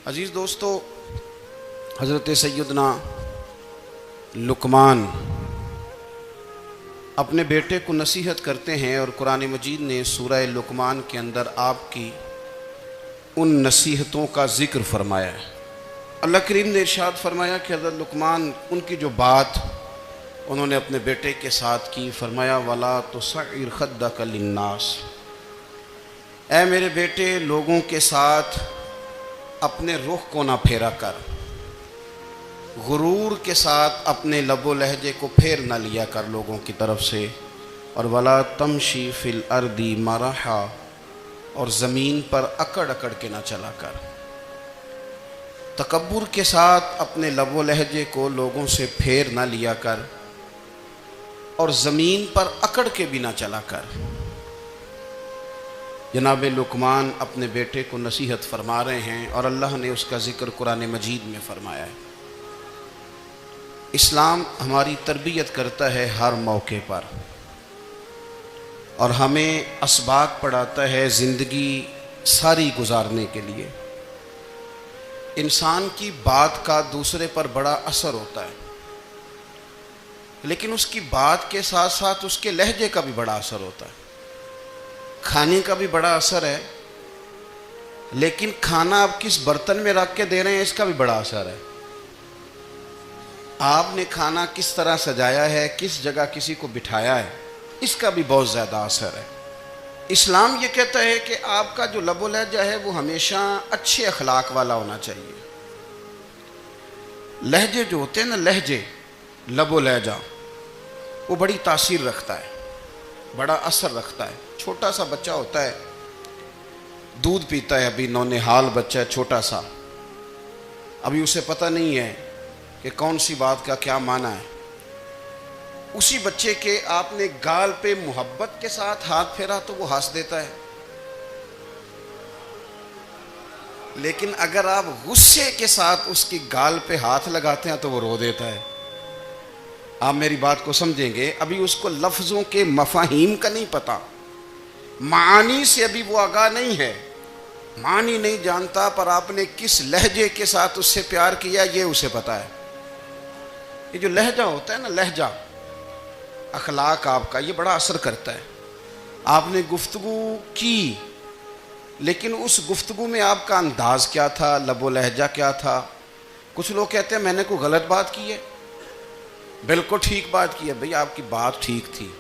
अजीज़ दोस्तों, हज़रत सैयदना लुकमान अपने बेटे को नसीहत करते हैं और कुरान मजीद ने सूरह लुकमान के अंदर आपकी उन नसीहतों का ज़िक्र फरमाया है। अल्लाह करीम ने इरशाद फरमाया कि हज़रत लुकमान उनकी जो बात उन्होंने अपने बेटे के साथ की, फरमाया वला तुसइर खद्दक लिन्नास, ऐ मेरे बेटे लोगों के साथ अपने रुख को ना फेरा कर, गुरूर के साथ अपने लबो लहजे को फेर ना लिया कर लोगों की तरफ से, और वला तमशी फिल अर्दी मरहा, और ज़मीन पर अकड़ अकड़ के ना चला कर। तकब्बुर के साथ अपने लबो लहजे को लोगों से फेर ना लिया कर और ज़मीन पर अकड़ के भी ना चला कर। जनाब लुकमान अपने बेटे को नसीहत फरमा रहे हैं और अल्लाह ने उसका ज़िक्र कुरान मजीद में फरमाया है। इस्लाम हमारी तरबियत करता है हर मौके पर और हमें असबाक पढ़ाता है ज़िंदगी सारी गुजारने के लिए। इंसान की बात का दूसरे पर बड़ा असर होता है, लेकिन उसकी बात के साथ साथ उसके लहजे का भी बड़ा असर होता है। खाने का भी बड़ा असर है, लेकिन खाना आप किस बर्तन में रख के दे रहे हैं इसका भी बड़ा असर है। आपने खाना किस तरह सजाया है, किस जगह किसी को बिठाया है, इसका भी बहुत ज़्यादा असर है। इस्लाम ये कहता है कि आपका जो लबो लहजा है वो हमेशा अच्छे अखलाक वाला होना चाहिए। लहजे जो होते हैं ना, लहजे लबो लहजा, वो बड़ी तासीर रखता है, बड़ा असर रखता है। छोटा सा बच्चा होता है, दूध पीता है, अभी नौनिहाल बच्चा है छोटा सा, अभी उसे पता नहीं है कि कौन सी बात का क्या माना है। उसी बच्चे के आपने गाल पे मोहब्बत के साथ हाथ फेरा तो वो हंस देता है, लेकिन अगर आप गुस्से के साथ उसकी गाल पे हाथ लगाते हैं तो वो रो देता है। आप मेरी बात को समझेंगे, अभी उसको लफ्ज़ों के मफ़ाहीम का नहीं पता, मानी से अभी वो आगाह नहीं है, मानी नहीं जानता, पर आपने किस लहजे के साथ उससे प्यार किया ये उसे पता है। ये जो लहजा होता है ना, लहजा अखलाक आपका, ये बड़ा असर करता है। आपने गुफ्तगू की, लेकिन उस गुफ्तगू में आपका अंदाज क्या था, लबो लहजा क्या था। कुछ लोग कहते हैं मैंने कोई गलत बात की है, बिल्कुल ठीक बात की है। भाई आपकी बात ठीक थी,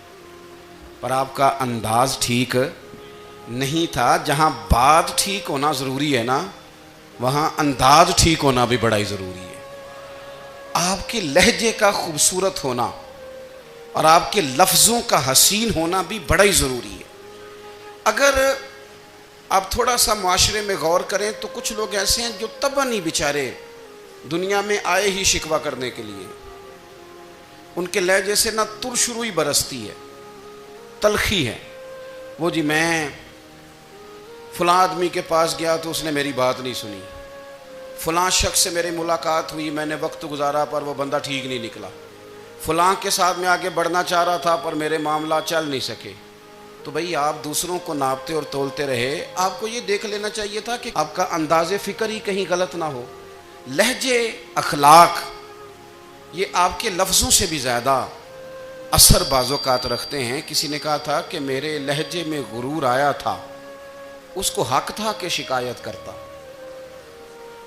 पर आपका अंदाज ठीक नहीं था। जहाँ बात ठीक होना ज़रूरी है ना, वहाँ अंदाज ठीक होना भी बड़ा ही ज़रूरी है। आपके लहजे का खूबसूरत होना और आपके लफ्ज़ों का हसीन होना भी बड़ा ही ज़रूरी है। अगर आप थोड़ा सा माशरे में गौर करें तो कुछ लोग ऐसे हैं जो तबन ही बेचारे दुनिया में आए ही शिकवा करने के लिए। उनके लहजे से ना तुरशुरुई बरसती है, तलखी है। वो जी मैं फ़लाँ आदमी के पास गया तो उसने मेरी बात नहीं सुनी, फ़लाँ शख्स से मेरी मुलाकात हुई, मैंने वक्त गुजारा पर वो बंदा ठीक नहीं निकला, फ़लाँ के साथ मैं आगे बढ़ना चाह रहा था पर मेरे मामला चल नहीं सके। तो भाई आप दूसरों को नापते और तोलते रहे, आपको ये देख लेना चाहिए था कि आपका अंदाज़े फ़िक्र ही कहीं गलत ना हो। लहजे अखलाक ये आपके लफ्ज़ों से भी ज़्यादा असर बाज़ोकात रखते हैं। किसी ने कहा था कि मेरे लहजे में गुरूर आया था, उसको हक था कि शिकायत करता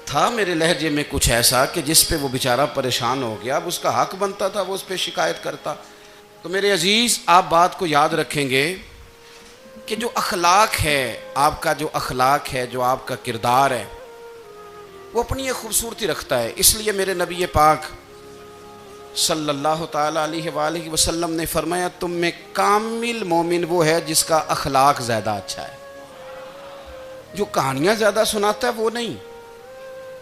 था। मेरे लहजे में कुछ ऐसा कि जिस पे वो बेचारा परेशान हो गया, अब उसका हक बनता था वो उस पर शिकायत करता। तो मेरे अजीज़, आप बात को याद रखेंगे कि जो अखलाक है, आपका जो अखलाक है, जो आपका किरदार है, वो अपनी एक खूबसूरती रखता है। इसलिए मेरे नबी पाक सल्लल्लाहु ताला अलैहि वसल्लम ने फरमाया, तुम में कामिल मोमिन वो है जिसका अखलाक ज़्यादा अच्छा है। जो कहानियाँ ज़्यादा सुनाता है वो नहीं,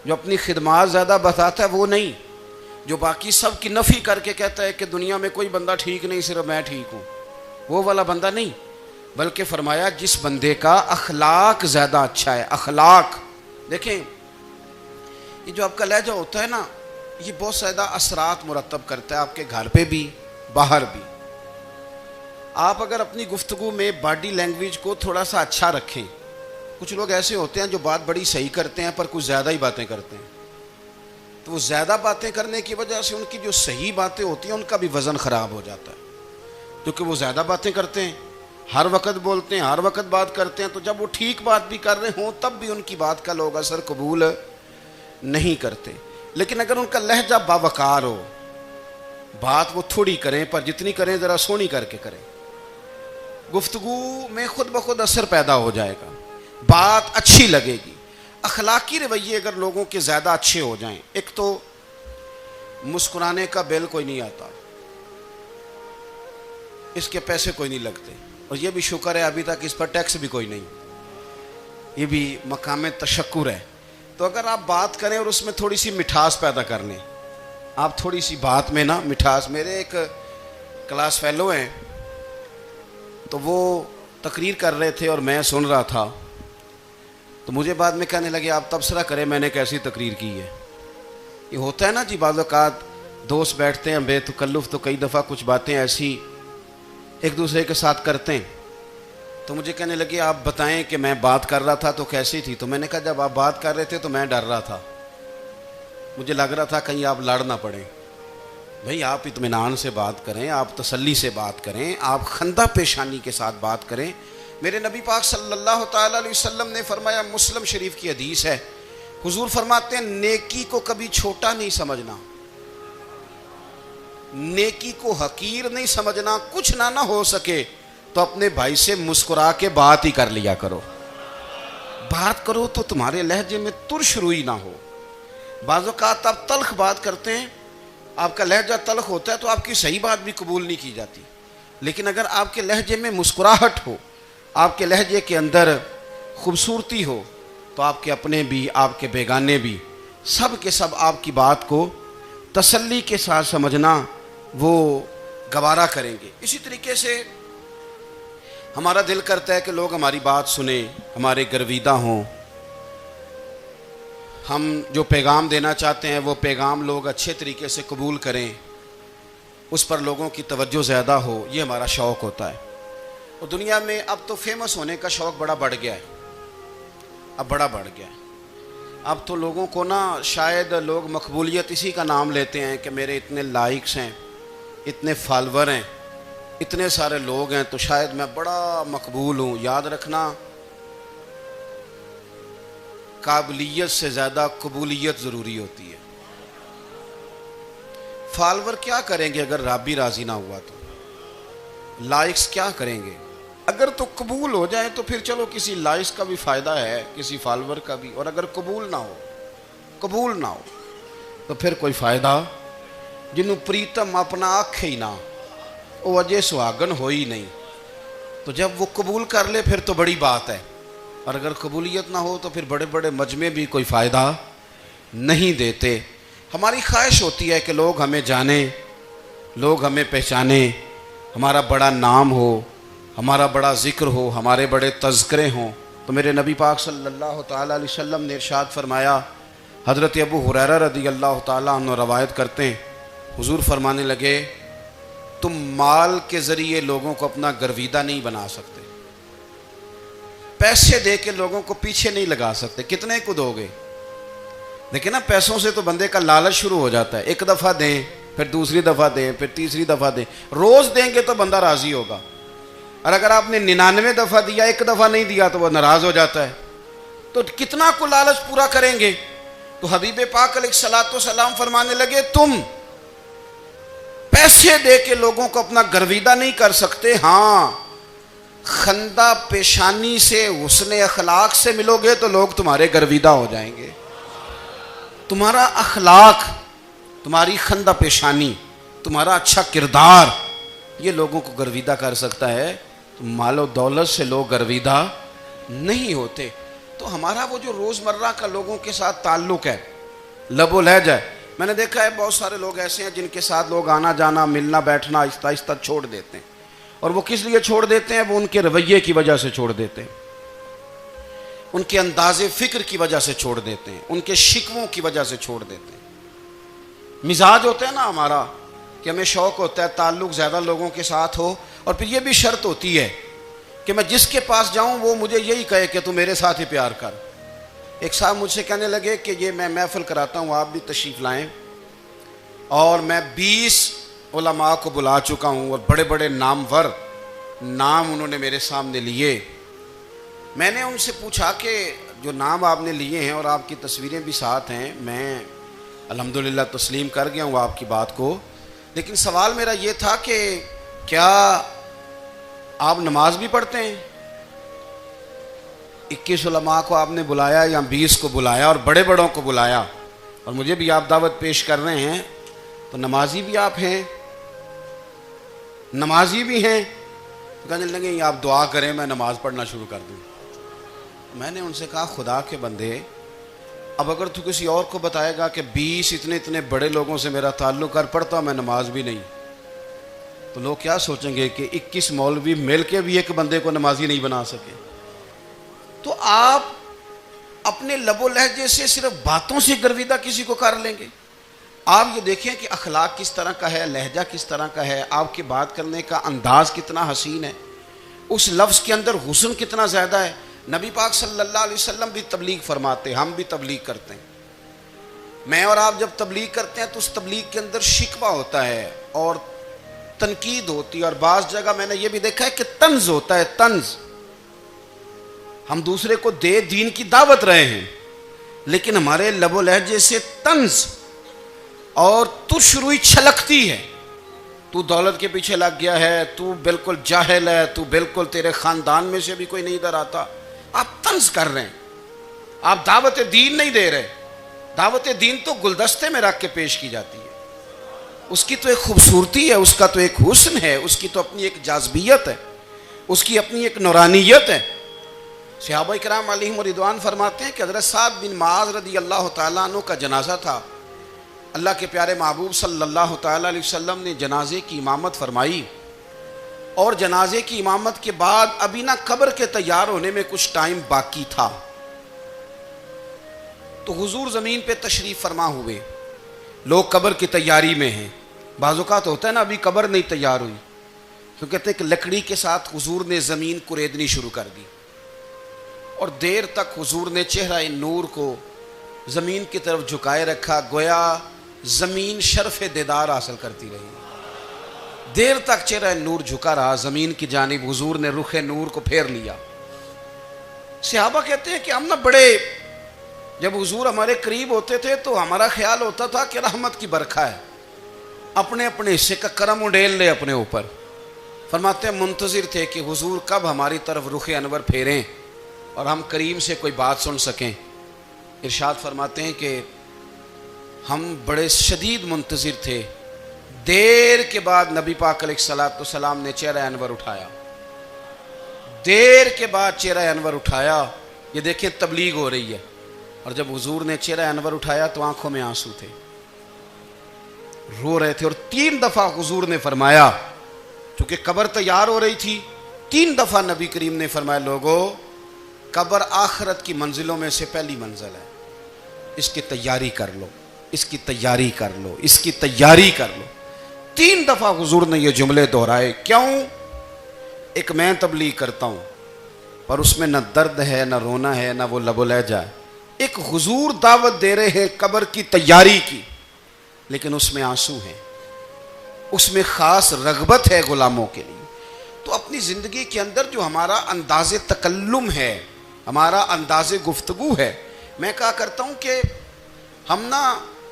जो अपनी खिदमात ज़्यादा बताता है वो नहीं, जो बाकी सब की नफ़ी करके कहता है कि दुनिया में कोई बंदा ठीक नहीं, सिर्फ मैं ठीक हूँ, वो वाला बंदा नहीं। बल्कि फरमाया जिस बंदे का अखलाक ज़्यादा अच्छा है। अखलाक देखें, ये जो आपका लहजा होता है ना, ये बहुत ज़्यादा असरात मुरतब करता है आपके घर पे भी, बाहर भी। आप अगर अपनी गुफ्तगू में बॉडी लैंग्वेज को थोड़ा सा अच्छा रखें कुछ लोग ऐसे होते हैं जो बात बड़ी सही करते हैं पर कुछ ज़्यादा ही बातें करते हैं, तो वो ज़्यादा बातें करने की वजह से उनकी जो सही बातें होती हैं उनका भी वज़न ख़राब हो जाता है, क्योंकि वो ज़्यादा बातें करते हैं, हर वक्त बोलते हैं, हर वक्त बात करते हैं। तो जब वो ठीक बात भी कर रहे हों तब भी उनकी बात का लोग असर कबूल नहीं करते। लेकिन अगर उनका लहजा बावकार हो, बात वो थोड़ी करें पर जितनी करें ज़रा सोनी करके करें, गुफ्तगू में खुद ब खुद असर पैदा हो जाएगा, बात अच्छी लगेगी। अखलाकी रवैये अगर लोगों के ज़्यादा अच्छे हो जाएं, एक तो मुस्कुराने का बिल कोई नहीं आता, इसके पैसे कोई नहीं लगते, और ये भी शुक्र है अभी तक इस पर टैक्स भी कोई नहीं, ये भी मकाम तशक्कुर है। तो अगर आप बात करें और उसमें थोड़ी सी मिठास पैदा कर लें, आप थोड़ी सी बात में ना मिठास। मेरे एक क्लास फेलो हैं, तो वो तकरीर कर रहे थे और मैं सुन रहा था, तो मुझे बाद में कहने लगे आप तबसरा करें मैंने कैसी तकरीर की है। ये होता है ना जी, बाज़ औक़ात दोस्त बैठते हैं बेतकल्लुफ़, तो कई दफ़ा कुछ बातें ऐसी एक दूसरे के साथ करते हैं। तो मुझे कहने लगे आप बताएं कि मैं बात कर रहा था तो कैसी थी। तो मैंने कहा जब आप बात कर रहे थे तो मैं डर रहा था, मुझे लग रहा था कहीं आप लड़ ना पड़े। भाई आप इत्मीनान से बात करें, आप तसल्ली से बात करें, आप खंदा पेशानी के साथ बात करें। मेरे नबी पाक सल्लल्लाहु ताला अलैहि वसल्लम ने फरमाया, मुस्लिम शरीफ की हदीस है, हुजूर फरमाते हैं नेकी को कभी छोटा नहीं समझना, नेकी को हकीर नहीं समझना। कुछ ना हो सके तो अपने भाई से मुस्कुरा के बात ही कर लिया करो, बात करो तो तुम्हारे लहजे में तुर्श रुई ना हो। बाज़ औक़ात आप तल्ख बात करते हैं, आपका लहजा तल्ख होता है तो आपकी सही बात भी कबूल नहीं की जाती। लेकिन अगर आपके लहजे में मुस्कुराहट हो, आपके लहजे के अंदर खूबसूरती हो, तो आपके अपने भी आपके बेगाने भी सब के सब आपकी बात को तसल्ली के साथ समझना वो गवारा करेंगे। इसी तरीके से हमारा दिल करता है कि लोग हमारी बात सुने, हमारे गर्विदा हों, हम जो पैगाम देना चाहते हैं वो पैगाम लोग अच्छे तरीके से कबूल करें, उस पर लोगों की तवज्जो ज़्यादा हो, ये हमारा शौक़ होता है। और दुनिया में अब तो फेमस होने का शौक़ बड़ा बढ़ गया है, अब बड़ा बढ़ गया है। अब तो लोगों को ना शायद लोग मकबूलियत इसी का नाम लेते हैं कि मेरे इतने लाइक्स हैं, इतने फॉलोवर हैं, इतने सारे लोग हैं तो शायद मैं बड़ा मकबूल हूँ। याद रखना, काबिलियत से ज़्यादा कबूलियत ज़रूरी होती है। फॉलोवर क्या करेंगे अगर रब भी राज़ी ना हुआ तो? लाइक्स क्या करेंगे? अगर तो कबूल हो जाए तो फिर चलो किसी लाइक्स का भी फ़ायदा है, किसी फॉलोवर का भी। और अगर कबूल ना हो तो फिर कोई फ़ायदा, जिन्हों प्रीतम अपना आखे ही ना, वो अजय सुहागन हो ही नहीं। तो जब वो कबूल कर ले फिर तो बड़ी बात है, और अगर कबूलियत ना हो तो फिर बड़े बड़े मजमे भी कोई फ़ायदा नहीं देते। हमारी ख्वाहिश होती है कि लोग हमें जाने, लोग हमें पहचाने, हमारा बड़ा नाम हो, हमारा बड़ा ज़िक्र हो, हमारे बड़े तज़किरे हों। तो मेरे नबी पाक सल्लल्लाहु ताला अलैहि वसल्लम ने इरशाद फरमाया, हज़रत अबू हुरैरा रज़ी अल्लाह ताला अन्हु रवायत करते हैं, हुजूर फरमाने लगे, तुम माल के ज़रिए लोगों को अपना गर्विदा नहीं बना सकते, पैसे दे के लोगों को पीछे नहीं लगा सकते। कितने को दोगे? देखिए ना, पैसों से तो बंदे का लालच शुरू हो जाता है। एक दफ़ा दें, फिर दूसरी दफ़ा दें, फिर तीसरी दफ़ा दें। रोज़ देंगे तो बंदा राज़ी होगा, और अगर आपने 99 दफ़ा दिया, एक दफ़ा नहीं दिया तो वह नाराज़ हो जाता है। तो कितना को लालच पूरा करेंगे? तो हबीब पाक अलैहिस्सलातु वस्सलाम फरमाने लगे, तुम पैसे दे के लोगों को अपना गर्विदा नहीं कर सकते, हाँ खंदा पेशानी से, हुस्ने अखलाक से मिलोगे तो लोग तुम्हारे गर्विदा हो जाएंगे। तुम्हारा अखलाक, तुम्हारी खंदा पेशानी, तुम्हारा अच्छा किरदार, ये लोगों को गर्विदा कर सकता है। तो मालो दौलत से लोग गर्विदा नहीं होते। तो हमारा वो जो रोज़मर्रा का लोगों के साथ ताल्लुक़ है, लबो लहजा है, मैंने देखा है बहुत सारे लोग ऐसे हैं जिनके साथ लोग आना जाना, मिलना बैठना आहिस्ता आहिस्ता छोड़ देते हैं। और वो किस लिए छोड़ देते हैं? वो उनके रवैये की वजह से छोड़ देते हैं, उनके अंदाज़े फ़िक्र की वजह से छोड़ देते हैं, उनके शिकवों की वजह से छोड़ देते हैं। मिजाज होता है ना हमारा कि हमें शौक़ होता है ताल्लुक़ ज़्यादा लोगों के साथ हो, और फिर ये भी शर्त होती है कि मैं जिसके पास जाऊं वो मुझे यही कहे कि तू मेरे साथ ही प्यार कर। एक साहब मुझसे कहने लगे कि ये मैं महफिल कराता हूं, आप भी तशरीफ़ लाएं, और मैं 20 उलमा को बुला चुका हूं और बड़े बड़े नामवर नाम उन्होंने मेरे सामने लिए। मैंने उनसे पूछा कि जो नाम आपने लिए हैं और आपकी तस्वीरें भी साथ हैं, मैं अल्हम्दुलिल्लाह तस्लीम कर गया हूँ आपकी बात को, लेकिन सवाल मेरा ये था कि क्या आप नमाज भी पढ़ते हैं? 21 उलमा को आपने बुलाया या 20 को बुलाया और बड़े बड़ों को बुलाया, और मुझे भी आप दावत पेश कर रहे हैं, तो नमाजी भी आप हैं, नमाजी भी हैं। तो कहने लगे आप दुआ करें मैं नमाज पढ़ना शुरू कर दूँ। मैंने उनसे कहा खुदा के बंदे, अब अगर तू किसी और को बताएगा कि 20 इतने इतने बड़े लोगों से मेरा ताल्लुक कर, पढ़ता मैं नमाज भी नहीं, तो लोग क्या सोचेंगे कि 21 मौलवी मिल के भी एक बंदे को नमाजी नहीं बना सके। तो आप अपने लबो लहजे से सिर्फ बातों से गर्विदा किसी को कर लेंगे। आप ये देखें कि अखलाक किस तरह का है, लहजा किस तरह का है, आपकी बात करने का अंदाज कितना हसीन है, उस लफ्ज़ के अंदर हुस्न कितना ज़्यादा है। नबी पाक सल्लल्लाहु अलैहि वसल्लम भी तबलीग फरमाते, हम भी तबलीग करते हैं। मैं और आप जब तबलीग करते हैं तो उस तबलीग के अंदर शिकवा होता है और तनकीद होती है, और बाज़ जगह मैंने ये भी देखा है कि तंज होता है, तंज। हम दूसरे को दे दीन की दावत रहे हैं, लेकिन हमारे लबो लहजे से तंज और तुशरुई छलकती है। तू दौलत के पीछे लग गया है, तू बिल्कुल जाहिल है, तू बिल्कुल, तेरे ख़ानदान में से भी कोई नहीं इधर आता। आप तंज कर रहे हैं, आप दावत दीन नहीं दे रहे। दावत दीन तो गुलदस्ते में रख के पेश की जाती है, उसकी तो एक खूबसूरती है, उसका तो एक हुस्न है, उसकी तो अपनी एक जाज़बियत है, उसकी अपनी एक नूरानियत है। सहाबा इकराम अलैहिम रिदवान फरमाते हैं कि हज़रत साद बिन मुआज़ रज़ी अल्लाह तआला अन्हु का जनाजा था। अल्लाह के प्यारे महबूब सल्लल्लाहु तआला अलैहि वसल्लम ने जनाजे की इमामत फरमाई, और जनाजे की इमामत के बाद अभी ना कब्र के तैयार होने में कुछ टाइम बाकी था, तो हुजूर ज़मीन पे तशरीफ़ फरमा हुए। लोग कब्र की तैयारी में हैं। बाज़ौक़ात होता है ना अभी कब्र नहीं तैयार हुई, तो कहते हैं कि लकड़ी के साथ हुजूर ने ज़मीन कुरेदनी शुरू कर दी, और देर तक हुजूर ने चेहरा नूर को ज़मीन की तरफ झुकाए रखा, गोया ज़मीन शर्फ़ दीदार हासिल करती रही। देर तक चेहरा नूर झुका रहा ज़मीन की जानिब, हुजूर ने रुख नूर को फेर लिया। सहाबा कहते हैं कि हम ना बड़े, जब हुजूर हमारे करीब होते थे तो हमारा ख्याल होता था कि रहमत की बरखा है, अपने अपने हिस्से का करम उड़ेल ले अपने ऊपर। फरमाते हैं मुंतज़िर थे कि हुजूर कब हमारी तरफ रुख अनवर फेरें और हम करीम से कोई बात सुन सकें। इरशाद फरमाते हैं कि हम बड़े शदीद मुंतज़िर थे। देर के बाद नबी पाक अलैहिस्सलाम ने चेहरा अनवर उठाया, देर के बाद चेहरा अनवर उठाया। ये देखिए तबलीग हो रही है, और जब हुजूर ने चेहरा अनवर उठाया तो आंखों में आंसू थे, रो रहे थे। और 3 दफ़ा हुजूर ने फरमाया, चूंकि कब्र तैयार हो रही थी, 3 दफ़ा नबी करीम ने फरमाया, लोगों कब्र आखिरत की मंजिलों में से पहली मंजिल है, इसकी तैयारी कर लो, इसकी तैयारी कर लो, इसकी तैयारी कर लो। 3 दफ़ा हुजूर ने ये जुमले दोहराए। क्यों? एक मैं तबलीग करता हूँ पर उसमें न दर्द है, न रोना है, न वो लबो लहजा है। एक हुजूर दावत दे रहे हैं कब्र की तैयारी की, लेकिन उसमें आंसू हैं, उसमें ख़ास रग़बत है ग़ुलामों के लिए। तो अपनी ज़िंदगी के अंदर जो हमारा अंदाज़े तकल्लुम है, हमारा अंदाज़े गुफ्तगू है, मैं कहा करता हूँ कि हम ना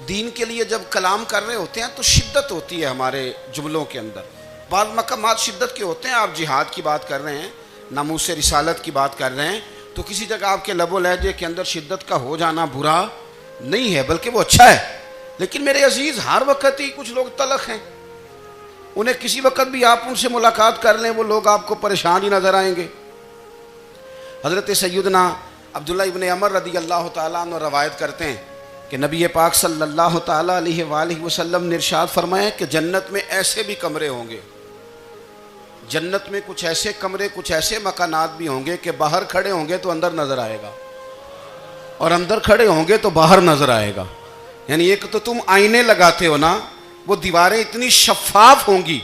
दीन के लिए जब कलाम कर रहे होते हैं तो शिद्दत होती है हमारे जुमलों के अंदर। बाद मकामात शिद्दत के होते हैं, आप जिहाद की बात कर रहे हैं, नामूस रिसालत की बात कर रहे हैं, तो किसी जगह आपके लबो लहजे के अंदर शिद्दत का हो जाना बुरा नहीं है, बल्कि वो अच्छा है। लेकिन मेरे अजीज़, हर वक्त ही कुछ लोग तलख हैं, उन्हें किसी वक्त भी आप उनसे मुलाकात कर लें वो लोग आपको परेशान ही नज़र आएंगे। हज़रत सैयदना अब्दुल्लाह इब्न अमर रज़ी अल्लाह तआला अन्हु रवायत करते हैं कि नबी पाक सल्लल्लाहु तआला अलैहि वसल्लम ने इरशाद फरमाया कि जन्नत में ऐसे भी कमरे होंगे, जन्नत में कुछ ऐसे कमरे, कुछ ऐसे मकानात भी होंगे कि बाहर खड़े होंगे तो अंदर नज़र आएगा, और अंदर खड़े होंगे तो बाहर नज़र आएगा। यानी एक तो तुम आईने लगाते हो ना, वो दीवारें इतनी शफाफ होंगी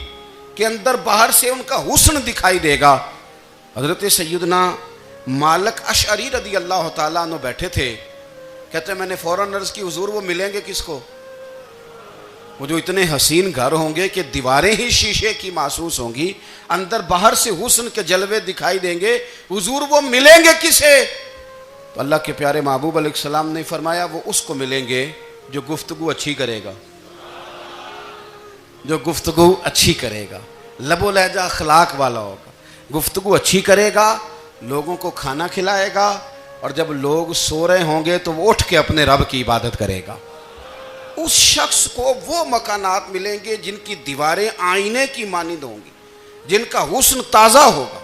कि अंदर बाहर से उनका हुस्न दिखाई देगा। हज़रत सैयदना मालिक अशअरी रदी अल्लाह ताला अन्हु बैठे थे। कहते हैं मैंने फ़ौरन अर्ज़ की हुज़ूर वो मिलेंगे किसको? वो जो इतने हसीन घर होंगे कि दीवारें ही शीशे की महसूस होंगी, अंदर बाहर से हुस्न के जलवे दिखाई देंगे, हुजूर वो मिलेंगे किसे? तो अल्लाह के प्यारे महबूब अलैहिस्सलाम ने फरमाया वो उसको मिलेंगे जो गुफ्तगू अच्छी करेगा, जो गुफ्तगू अच्छी करेगा, लबो लहजा अखलाक वाला होगा, गुफ्तगू अच्छी करेगा, लोगों को खाना खिलाएगा, और जब लोग सो रहे होंगे तो वो उठ के अपने रब की इबादत करेगा। उस शख्स को वो मकानात मिलेंगे जिनकी दीवारें आईने की मानिंद होंगी, जिनका हुस्न ताज़ा होगा,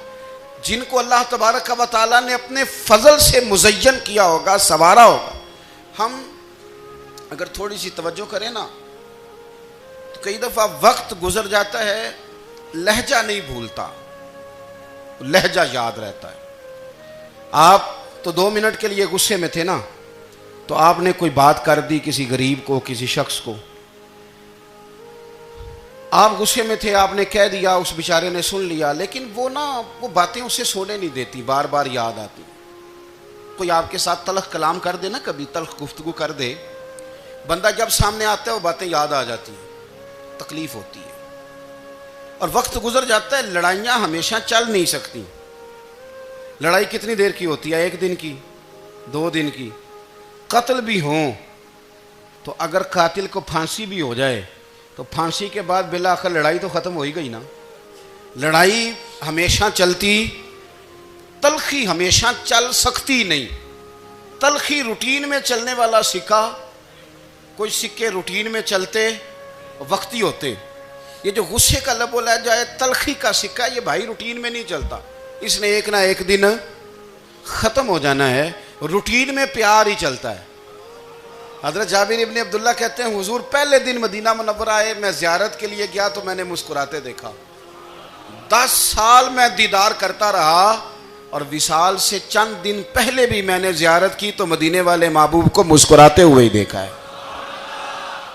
जिनको अल्लाह तबारक व तआला ने अपने फजल से मुज़य्यन किया होगा, संवारा होगा। हम अगर थोड़ी सी तवज्जो करें ना तो कई दफ़ा वक्त गुजर जाता है, लहजा नहीं भूलता, लहजा याद रहता है। आप तो 2 मिनट के लिए गुस्से में थे ना, तो आपने कोई बात कर दी किसी गरीब को, किसी शख्स को, आप गुस्से में थे, आपने कह दिया, उस बेचारे ने सुन लिया, लेकिन वो बातें उसे सोने नहीं देती, बार बार याद आती। कोई आपके साथ तलख कलाम कर दे ना, कभी तलख गुफ्तगू कर दे, बंदा जब सामने आता है वो बातें याद आ जाती हैं, तकलीफ होती है, और वक्त गुजर जाता है। लड़ाइयाँ हमेशा चल नहीं सकती। लड़ाई कितनी देर की होती है? 1 दिन की, 2 दिन की। कत्ल भी हों तो अगर कातिल को फांसी भी हो जाए तो फांसी के बाद बिला आखिर लड़ाई तो ख़त्म हो ही गई ना। लड़ाई हमेशा चलती, तलखी हमेशा चल सकती नहीं। तलखी रूटीन में चलने वाला सिक्का, कोई सिक्के रूटीन में चलते वक्ती होते। ये जो गुस्से का लब बोला जाए तलखी का सिक्का, ये भाई रूटीन में नहीं चलता, इसने एक ना एक दिन ख़त्म हो जाना है। रूटीन में प्यार ही चलता है। हज़रत जाबिर इब्न अब्दुल्ला कहते हैं हुजूर पहले दिन मदीना मुनव्वरा आए, मैं ज़ियारत के लिए गया तो मैंने मुस्कुराते देखा। 10 साल मैं दीदार करता रहा और विसाल से चंद दिन पहले भी मैंने ज़ियारत की तो मदीने वाले महबूब को मुस्कुराते हुए ही देखा है।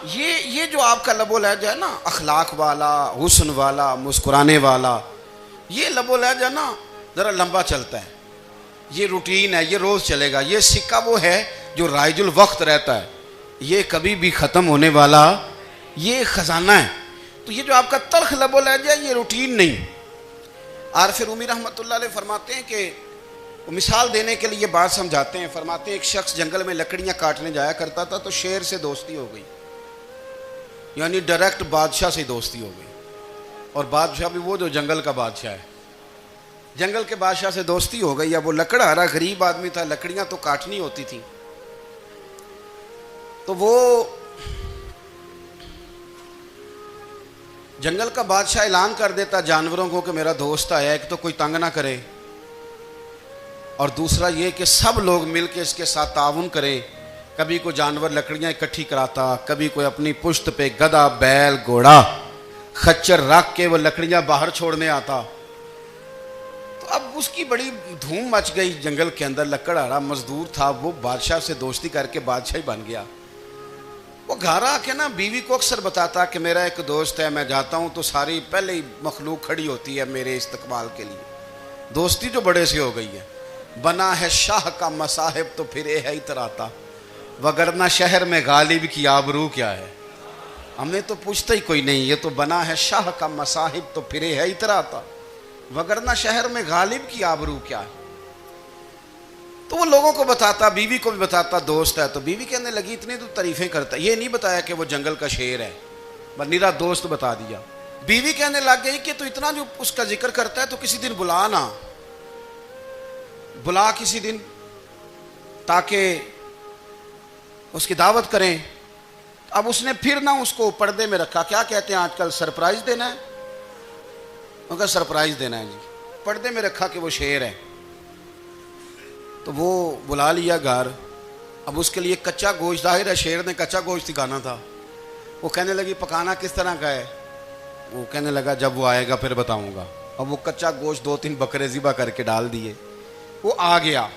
ये जो आपका लबो लहजा है ना, अखलाक वाला, हुस्न वाला, मुस्कुराने वाला, ये लबो लहजा ना ज़रा लंबा चलता है। ये रूटीन है, ये रोज़ चलेगा। ये सिक्का वो है जो राइजुल वक्त रहता है, ये कभी भी ख़त्म होने वाला ये ख़जाना है। तो ये जो आपका तल्ख लबो लहजा है ये रूटीन नहीं। आरिफ रूमी रहमतुल्लाह अलैह फरमाते हैं कि मिसाल देने के लिए बात समझाते हैं। फरमाते हैं एक शख्स जंगल में लकड़ियाँ काटने जाया करता था तो शेर से दोस्ती हो गई, यानी डायरेक्ट बादशाह से दोस्ती हो गई। और बादशाह भी वो जो जंगल का बादशाह है, जंगल के बादशाह से दोस्ती हो गई। अब वो लकड़हारा गरीब आदमी था, लकड़ियाँ तो काटनी होती थी। तो वो जंगल का बादशाह ऐलान कर देता जानवरों को कि मेरा दोस्त आया, एक तो कोई तंग ना करे और दूसरा ये कि सब लोग मिलकर इसके साथ ताउन करें। कभी कोई जानवर लकड़ियाँ इकट्ठी कराता, कभी कोई अपनी पुश्त पे गधा, बैल, घोड़ा, खच्चर रख के वो लकड़ियाँ बाहर छोड़ने आता। तो अब उसकी बड़ी धूम मच गई जंगल के अंदर। लकड़हारा मजदूर था, वो बादशाह से दोस्ती करके बादशाह ही बन गया। वो घर आके ना बीवी को अक्सर बताता कि मेरा एक दोस्त है, मैं जाता हूँ तो सारी पहले ही मखलूक खड़ी होती है मेरे इस्तकबाल के लिए। दोस्ती जो बड़े से हो गई है। बना है शाह का मसाहिब तो फिर है इतराता, वगरना शहर में गालिब की आबरू क्या है। हमने तो पूछता ही कोई नहीं, ये तो बना है शाह का मसाहिब तो फिर है इतराता, वगरना शहर में गालिब की आबरू क्या है। तो वो लोगों को बताता, बीवी को भी बताता दोस्त है। तो बीवी कहने लगी इतनी तो तारीफें करता, ये नहीं बताया कि वो जंगल का शेर है, बस निरा दोस्त बता दिया। बीवी कहने लग गई कि तो इतना जो उसका जिक्र करता है तो किसी दिन बुला ना, बुला किसी दिन ताकि उसकी दावत करें। अब उसने फिर ना उसको पर्दे में रखा। क्या कहते हैं आजकल, सरप्राइज देना है, उनका सरप्राइज देना है जी। पर्दे में रखा कि वो शेर है। तो वो बुला लिया घर। अब उसके लिए कच्चा गोश्त, जाहिर है शेर ने कच्चा गोश्त दिखाना था। वो कहने लगी पकाना किस तरह का है। वो कहने लगा जब वो आएगा फिर बताऊंगा। अब वो कच्चा गोश्त 2-3 बकरे ज़िबा करके डाल दिए। वो आ गया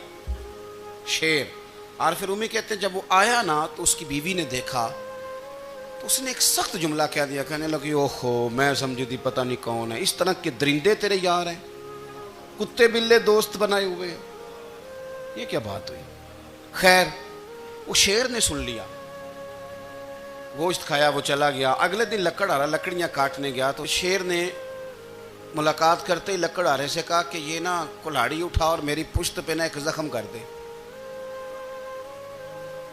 शेर। आरिफ रूमी कहते हैं जब वो आया ना तो उसकी बीवी ने देखा तो उसने एक सख्त जुमला कह दिया। कहने लगी ओहो मैं समझी थी पता नहीं कौन है, इस तरह के दरिंदे तेरे यार हैं, कुत्ते बिल्ले दोस्त बनाए हुए हैं। ये क्या बात हुई? खैर, वो शेर ने सुन लिया, गोश्त खाया, वो चला गया। अगले दिन लकड़ आ रहा, लकड़ियां काटने गया तो शेर ने मुलाकात करते ही लकड़ आ रहे से कहा कि ये ना कुल्हाड़ी उठा और मेरी पुश्त पे ना एक जख्म कर दे।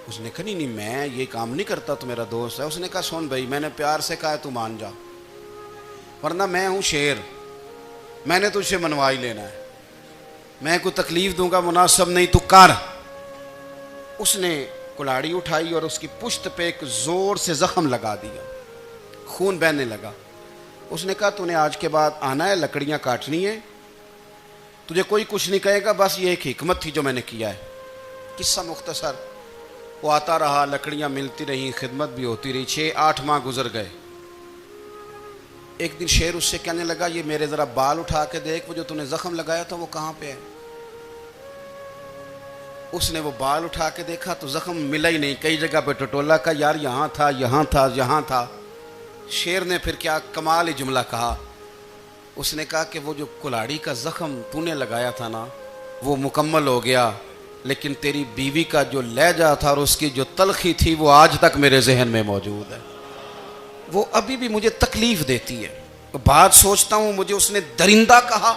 उसने कहा नहीं, मैं ये काम नहीं करता, तो मेरा दोस्त है। उसने कहा सुन भाई, मैंने प्यार से कहा है तू मान जा, वरना मैं हूं शेर, मैंने तुझसे मनवा ही लेना है, मैं कोई तकलीफ दूंगा मुनासिब नहीं, तू कर। उसने कुल्हाड़ी उठाई और उसकी पुश्त पे एक जोर से जख्म लगा दिया, खून बहने लगा। उसने कहा तूने आज के बाद आना है, लकड़ियां काटनी है, तुझे कोई कुछ नहीं कहेगा, बस ये एक हिकमत थी जो मैंने किया है। किस्सा मुख्तसर, वो आता रहा, लकड़ियां मिलती रहीं, खिदमत भी होती रही। 6-8 माह गुजर गए। एक दिन शेर उससे कहने लगा ये मेरे ज़रा बाल उठा के देख, वो जो तूने ज़ख्म लगाया था वो कहाँ पे है। उसने वो बाल उठा के देखा तो ज़ख्म मिला ही नहीं, कई जगह पे टटोला का, यार यहाँ था, यहाँ था, यहाँ था। शेर ने फिर क्या कमाल ही जुमला कहा, उसने कहा कि वो जो कुल्हाड़ी का ज़ख्म तूने लगाया था ना वो मुकम्मल हो गया, लेकिन तेरी बीवी का जो लहजा था और उसकी जो तलखी थी वो आज तक मेरे जहन में मौजूद है, वो अभी भी मुझे तकलीफ देती है। तो बात सोचता हूँ, मुझे उसने दरिंदा कहा,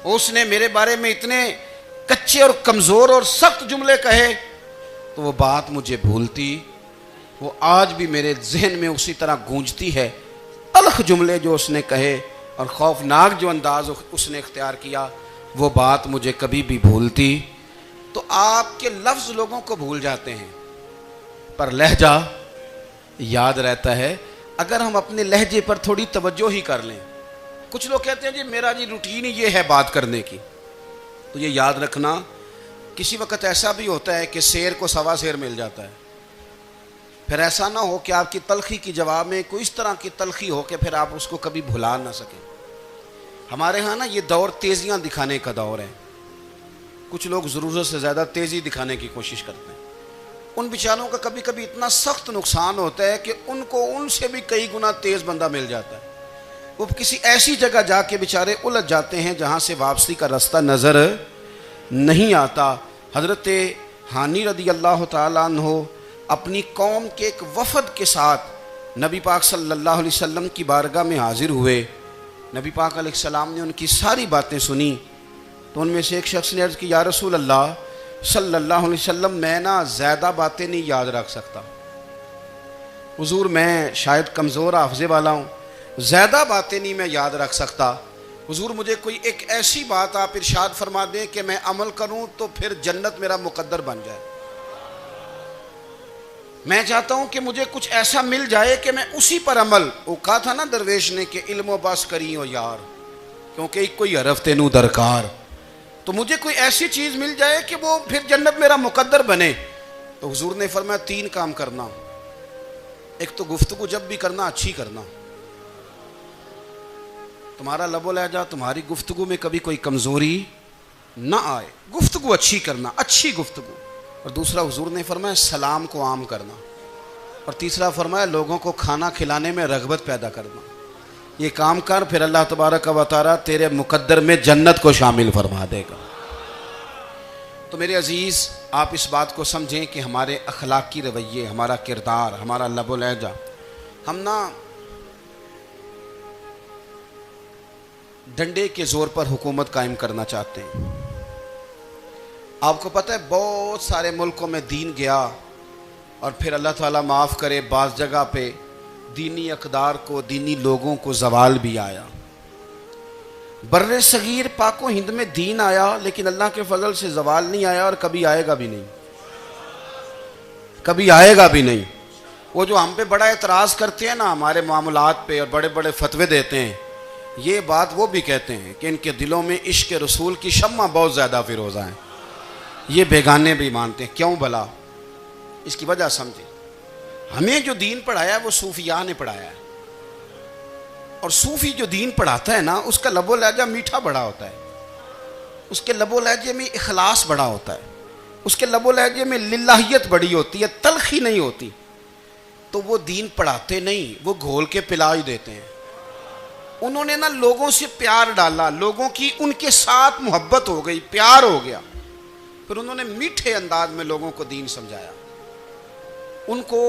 उसने मेरे बारे में इतने कच्चे और कमज़ोर और सख्त जुमले कहे, तो वो बात मुझे भूलती, वो आज भी मेरे जहन में उसी तरह गूंजती है। तल्ख जुमले जो उसने कहे और खौफनाक जो अंदाज उसने इख्तियार किया, वो बात मुझे कभी भी भूलती। तो आपके लफ्ज़ लोगों को भूल जाते हैं, पर लहजा याद रहता है अगर हम अपने लहजे पर थोड़ी तवज्जो ही कर लें। कुछ लोग कहते हैं जी मेरा जी रूटीन ही ये है बात करने की, तो ये याद रखना किसी वक्त ऐसा भी होता है कि शेर को सवा शेर मिल जाता है। फिर ऐसा ना हो कि आपकी तलखी की जवाब में कोई इस तरह की तलखी हो कि फिर आप उसको कभी भुला ना सकें। हमारे यहाँ ना ये दौर तेज़ियाँ दिखाने का दौर है, कुछ लोग ज़रूरत से ज़्यादा तेज़ी दिखाने की कोशिश करते हैं। उन बेचारों का कभी कभी इतना सख्त नुकसान होता है कि उनको उनसे भी कई गुना तेज़ बंदा मिल जाता है। वो किसी ऐसी जगह जाके बेचारे उलझ जाते हैं जहाँ से वापसी का रास्ता नज़र नहीं आता। हज़रत हानी रदी अल्लाह ताला अन्हो अपनी कौम के एक वफ़द के साथ नबी पाक सल्लल्लाहु अलैहि वसल्लम की बारगाह में हाजिर हुए। नबी पाक अलैहिस्सलाम ने उनकी सारी बातें सुनी, तो उनमें से एक शख्स ने अर्ज़ की, या रसूल अल्लाह सल्लल्लाहु अलैहि वसल्लम, मैं ना ज़्यादा बातें नहीं याद रख सकता, हुज़ूर मैं शायद कमज़ोर हाफ़िज़े वाला हूँ, ज़्यादा बातें नहीं मैं याद रख सकता। हुज़ूर मुझे कोई एक ऐसी बात आप इरशाद फरमा दें कि मैं अमल करूँ तो फिर जन्नत मेरा मुकद्दर बन जाए। मैं चाहता हूँ कि मुझे कुछ ऐसा मिल जाए कि मैं उसी पर अमल, वो कहा था ना दरवेश ने कि इल्म बस करी हो यार, क्योंकि कोई हरफ तेनू दरकार, तो मुझे कोई ऐसी चीज़ मिल जाए कि वो फिर जन्नत मेरा मुकद्दर बने। तो हुजूर ने फरमाया 3 काम करना। एक तो गुफ्तगू जब भी करना अच्छी करना, तुम्हारा लबो लहजा, तुम्हारी गुफ्तगू में कभी कोई कमज़ोरी ना आए, गुफ्तगू अच्छी करना, अच्छी गुफ्तगू। और दूसरा हुजूर ने फरमाया सलाम को आम करना, और तीसरा फरमाया लोगों को खाना खिलाने में रग़बत पैदा करना। ये काम कर, फिर अल्लाह तबारक व तआला तेरे मुकद्दर में जन्नत को शामिल फरमा देगा। तो मेरे अजीज़, आप इस बात को समझें कि हमारे अखलाकी रवैये, हमारा किरदार, हमारा लबो लहजा, हम ना डंडे के ज़ोर पर हुकूमत कायम करना चाहते हैं। आपको पता है बहुत सारे मुल्कों में दीन गया और फिर अल्लाह ताला माफ़ करे बाज़ जगह पे दीनी अक़दार को, दीनी लोगों को ज़वाल भी आया। बर्रे सगीर पाको हिंद में दीन आया, लेकिन अल्लाह के फजल से ज़वाल नहीं आया और कभी आएगा भी नहीं, कभी आएगा भी नहीं। वो जो हम पे बड़ा एतराज़ करते हैं ना हमारे मामलात पे और बड़े बड़े फतवे देते हैं, ये बात वो भी कहते हैं कि इनके दिलों में इश्क रसूल की शम्मा बहुत ज़्यादा फिरोज़ा है। ये बेगाने भी मानते हैं, क्यों भला? इसकी वजह समझे, हमें जो दीन पढ़ाया है वो सूफिया ने पढ़ाया है, और सूफी जो दीन पढ़ाता है ना उसका लबो लहजा मीठा बड़ा होता है, उसके लबो लहजे में इखलास बड़ा होता है, उसके लबो लहजे में लिल्लाहियत बड़ी होती है, तलखी नहीं होती। तो वो दीन पढ़ाते नहीं, वो घोल के पिला ही देते हैं। उन्होंने ना लोगों से प्यार डाला, लोगों की उनके साथ मोहब्बत हो गई, प्यार हो गया। फिर उन्होंने मीठे अंदाज में लोगों को दीन समझाया, उनको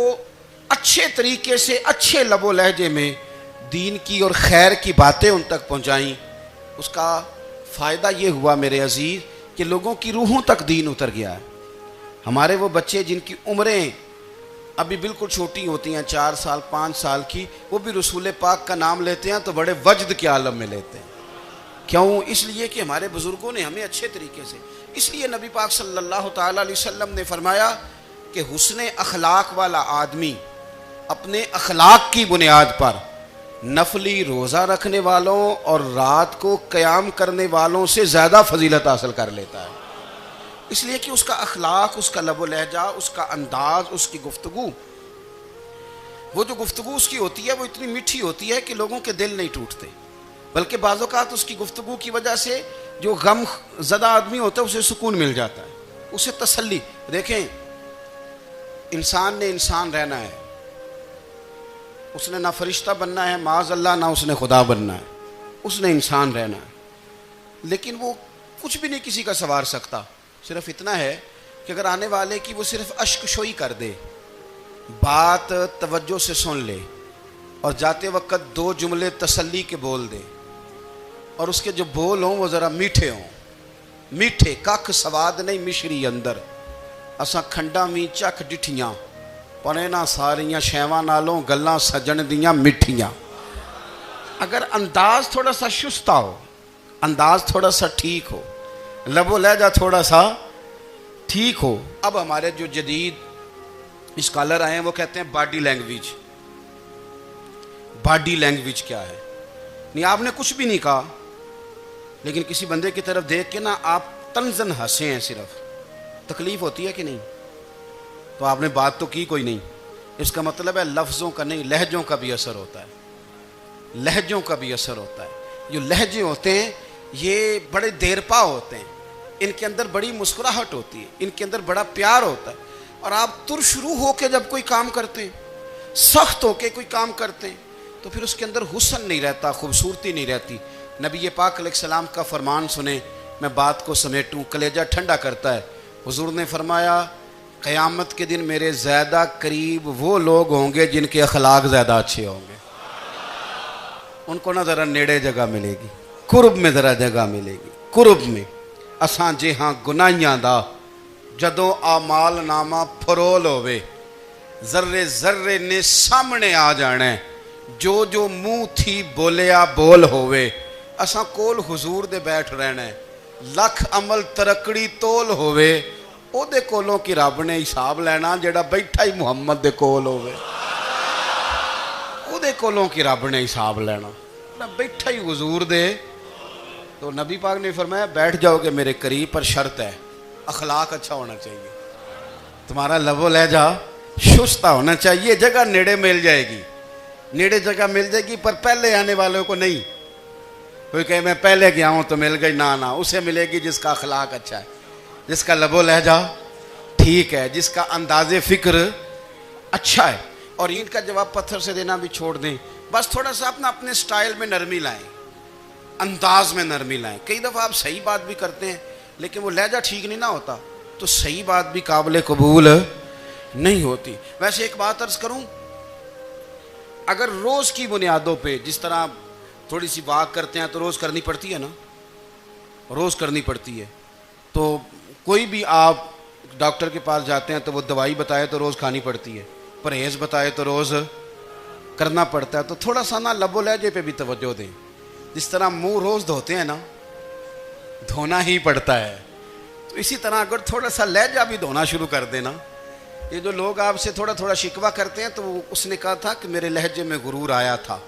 अच्छे तरीके से अच्छे लबो लहजे में दीन की और खैर की बातें उन तक पहुंचाई। उसका फ़ायदा ये हुआ मेरे अजीज़ कि लोगों की रूहों तक दीन उतर गया है। हमारे वो बच्चे जिनकी उम्रें अभी बिल्कुल छोटी होती हैं, 4 साल 5 साल की, वो भी रसूल पाक का नाम लेते हैं तो बड़े वजद के आलम में लेते हैं। क्यों? इसलिए कि हमारे बुज़ुर्गों ने हमें अच्छे तरीके से, इसलिए नबी पाक सल्लल्लाहु ताला अलैहि वसल्लम ने फरमाया कि हुस्न अखलाक वाला आदमी अपने अखलाक की बुनियाद पर नफली रोज़ा रखने वालों और रात को क़याम करने वालों से ज़्यादा फजीलत हासिल कर लेता है। इसलिए कि उसका अखलाक, उसका लबो लहजा, उसका अंदाज, उसकी गुफ्तगू, वो जो गुफ्तगू उसकी होती है वो इतनी मीठी होती है कि लोगों के दिल नहीं टूटते, बल्कि बाज़ औक़ात उसकी गुफ्तगू की वजह से जो गम ज़दा आदमी होता है उसे सुकून मिल जाता है, उसे तसल्ली। देखें, इंसान ने इंसान रहना है, उसने ना फरिश्ता बनना है माज़अल्लाह, ना उसने खुदा बनना है, उसने इंसान रहना है। लेकिन वो कुछ भी नहीं किसी का सवार सकता, सिर्फ इतना है कि अगर आने वाले की वो सिर्फ अश्कशोई कर दे, बात तवज्जो से सुन ले और जाते वक्त 2 जुमले तसल्ली के बोल दे, और उसके जो बोल हों वो ज़रा मीठे हों, मीठे, कख सवाद नहीं मिश्री अंदर, असा खंडा मी चख डिठियाँ पर इन्हां सारियां शैवां नालों गल्लां सजन दियां मिठियाँ। अगर अंदाज थोड़ा सा शुस्ता हो, अंदाज थोड़ा सा ठीक हो, लबो लहजा थोड़ा सा ठीक हो। अब हमारे जो जदीद स्कॉलर आए हैं वो कहते हैं बॉडी लैंग्वेज। बॉडी लैंग्वेज क्या है? नहीं, आपने कुछ भी नहीं कहा, लेकिन किसी बंदे की तरफ देख के ना आप तंजन हंसे हैं, सिर्फ तकलीफ होती है कि नहीं? तो आपने बात तो की कोई नहीं, इसका मतलब है लफ्ज़ों का नहीं, लहजों का भी असर होता है, लहजों का भी असर होता है। जो लहजे होते हैं ये बड़े देरपा होते हैं, इनके अंदर बड़ी मुस्कुराहट होती है, इनके अंदर बड़ा प्यार होता है। और आप तुरशरू होकर जब कोई काम करते हैं, सख्त होकर कोई काम करते हैं, तो फिर उसके अंदर हुस्न नहीं रहता, खूबसूरती नहीं रहती। नबी पाक अलैहिस्सलाम का फरमान सुने, मैं बात को समेटूं, कलेजा ठंडा करता है। हुजूर ने फरमाया, क़यामत के दिन मेरे ज़्यादा करीब वो लोग होंगे जिनके अखलाक ज़्यादा अच्छे होंगे, उनको ना ज़रा नेड़े जगह मिलेगी, कुर्ब में ज़रा जगह मिलेगी, कुर्ब में। असां जे हाँ गुनाहियां दा जदों आमाल नामा फरोल होवे, जर्रे जर्रे ने सामने आ जाना है, जो जो मुँह थी बोलिया बोल होवे। असां कोल हुजूर दे बैठ रहना है, लख अमल तरकड़ी तोल होवे, ओदे कोलों की रब ने हिसाब लेना जेड़ा बैठा ही मुहम्मद दे कोल होवे, ओदे कोलों की रब ने हिसाब लेना, बैठा ही हुजूर दे। तो नबी पाक ने फरमाया, बैठ जाओगे मेरे करीब, पर शर्त है अखलाक अच्छा होना चाहिए, तुम्हारा लबो लहजा शुस्ता होना चाहिए। जगह नेड़े मिल जाएगी, नेड़े जगह मिल जाएगी, पर पहले आने वालों को नहीं। कोई कहे मैं पहले गया हूँ तो मिल गई, ना ना, उसे मिलेगी जिसका अखलाक अच्छा है, जिसका लबो लहजा ठीक है, जिसका अंदाज़े फ़िक्र अच्छा है। और इनका जवाब पत्थर से देना भी छोड़ दें, बस थोड़ा सा अपना अपने स्टाइल में नरमी लाएं, अंदाज में नरमी लाएं। कई दफ़ा आप सही बात भी करते हैं लेकिन वो लहजा ठीक नहीं ना होता, तो सही बात भी काबिल कबूल नहीं होती। वैसे एक बात अर्ज़ करूं, अगर रोज़ की बुनियादों पे जिस तरह थोड़ी सी वाक करते हैं तो रोज़ करनी पड़ती है ना, रोज़ करनी पड़ती है। तो कोई भी आप डॉक्टर के पास जाते हैं तो वो दवाई बताए तो रोज़ खानी पड़ती है, परहेज़ बताए तो रोज़ करना पड़ता है। तो थोड़ा सा ना लबो लहजे पे भी तवज्जो दें। जिस तरह मुंह रोज़ धोते हैं ना, धोना ही पड़ता है, तो इसी तरह अगर थोड़ा सा लहजा भी धोना शुरू कर देना। ये जो लोग आपसे थोड़ा थोड़ा शिकवा करते हैं, तो उसने कहा था कि मेरे लहजे में गुरूर आया था,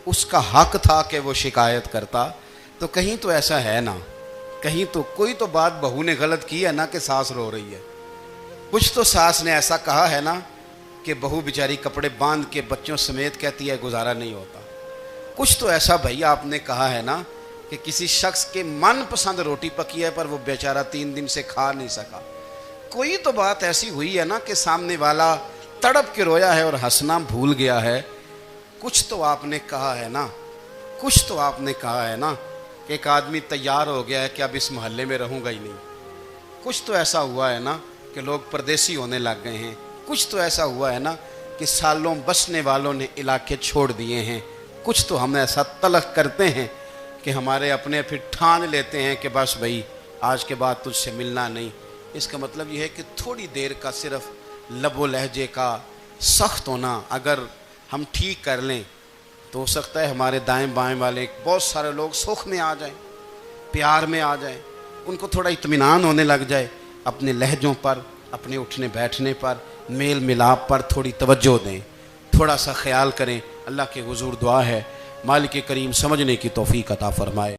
उसका हक था कि वो शिकायत करता। तो कहीं तो ऐसा है ना, कहीं तो कोई तो बात बहू ने गलत की है ना कि सास रो रही है, कुछ तो सास ने ऐसा कहा है ना कि बहू बेचारी कपड़े बांध के बच्चों समेत कहती है गुजारा नहीं होता। कुछ तो ऐसा भैया आपने कहा है ना कि किसी शख्स के मनपसंद रोटी पकी है पर वो बेचारा 3 दिन से खा नहीं सका। कोई तो बात ऐसी हुई है ना कि सामने वाला तड़प के रोया है और हंसना भूल गया है। कुछ तो आपने कहा है ना कुछ तो आपने कहा है ना कि एक आदमी तैयार हो गया है कि अब इस मोहल्ले में रहूँगा ही नहीं। कुछ तो ऐसा हुआ है ना कि लोग परदेसी होने लग गए हैं। कुछ तो ऐसा हुआ है ना कि सालों बसने वालों ने इलाके छोड़ दिए हैं। कुछ तो हम ऐसा तलक करते हैं कि हमारे अपने फिर ठान लेते हैं कि बस भाई आज के बाद तुझसे मिलना नहीं। इसका मतलब यह है कि थोड़ी देर का सिर्फ लबो लहजे का सख्त होना अगर हम ठीक कर लें तो हो सकता है हमारे दाएं बाएं वाले बहुत सारे लोग सुख में आ जाएं, प्यार में आ जाएं, उनको थोड़ा इत्मीनान होने लग जाए। अपने लहजों पर, अपने उठने बैठने पर, मेल मिलाप पर थोड़ी तवज्जो दें, थोड़ा सा ख्याल करें। अल्लाह के हुजूर दुआ है मालिक करीम समझने की तौफीक अता फरमाए।